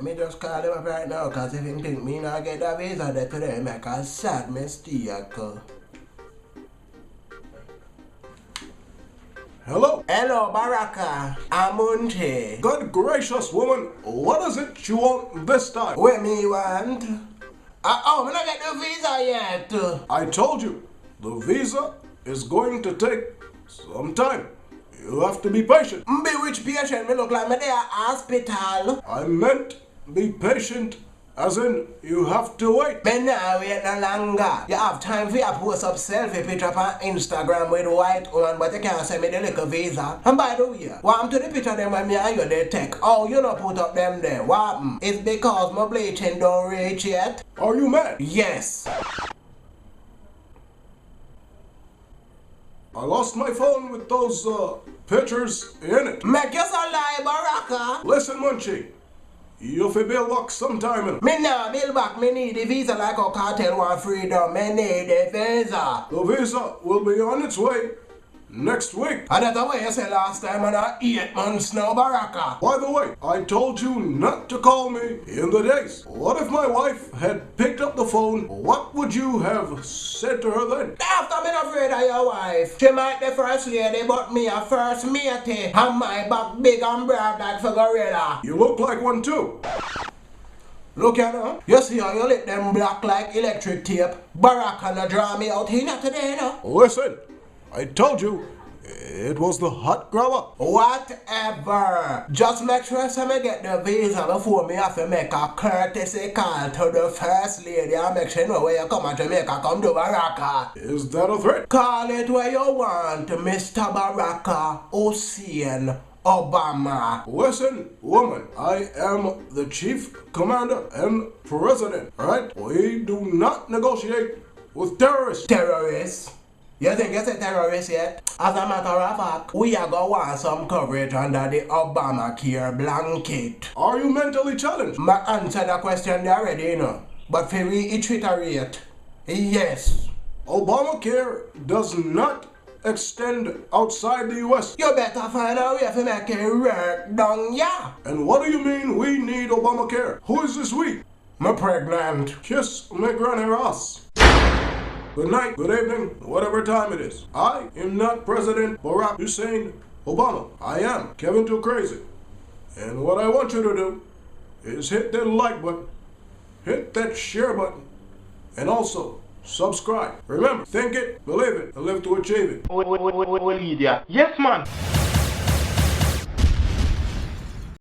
me just call him up right now, cause if he think me not get that visa there today, make a sad mistake. Hello? Hello, Baraka. I'm Monte. Good gracious woman, what is it you want this time? What me want? Oh, me not get the visa yet. I told you, the visa is going to take some time. You have to be patient. Be which patient? Me look like me there at hospital. I meant be patient as in you have to wait. Me now wait no longer. You have time for you post up selfie picture on Instagram with white one, but you can't send me the little visa. And by the way, what happened to the picture them when me and you they take? Oh, you not put up them there. What happened? It's because my bleaching don't reach yet. Are you mad? Yes. I lost my phone with those pictures in it. Make you so lie, Baraka. Listen, Munchie. You fi bill back sometime in. Me nah bill back, me need the visa like a cartel want freedom. Me need the visa. The visa will be on its way next week. And that's the way you said last time and 8 months now, Baraka. By the way, I told you not to call me in the days. What if my wife had picked up the phone? What would you have said to her then? After me not afraid of your wife. She might be first lady, but me a first matey. And my back big and broad like for gorilla. You look like one too. Look at her. You see how you let them black like electric tape? Baraka no draw me out here today, no? Listen, I told you, it was the hot grabber. Whatever. Just make sure I get the visa before me have to make a courtesy call to the first lady and make sure know where you come to Jamaica come to Baraka. Is that a threat? Call it where you want, Mr. Baraka Hussein Obama. Listen, woman, I am the chief commander and president, alright? We do not negotiate with terrorists. Terrorists? You think you say terrorist yet? As a matter of fact, we are going to want some coverage under the Obamacare blanket. Are you mentally challenged? I answered the question already, you know. But for reiterate, yes. Obamacare does not extend outside the US. You better find a way to make it work down here. And what do you mean we need Obamacare? Who is this we? I'm pregnant. Kiss my granny Ross. Good night, good evening, whatever time it is. I am not President Barack Hussein Obama. I am Kevin Too Crazy. And what I want you to do is hit that like button, hit that share button, and also subscribe. Remember, think it, believe it, and live to achieve it. Yes, man.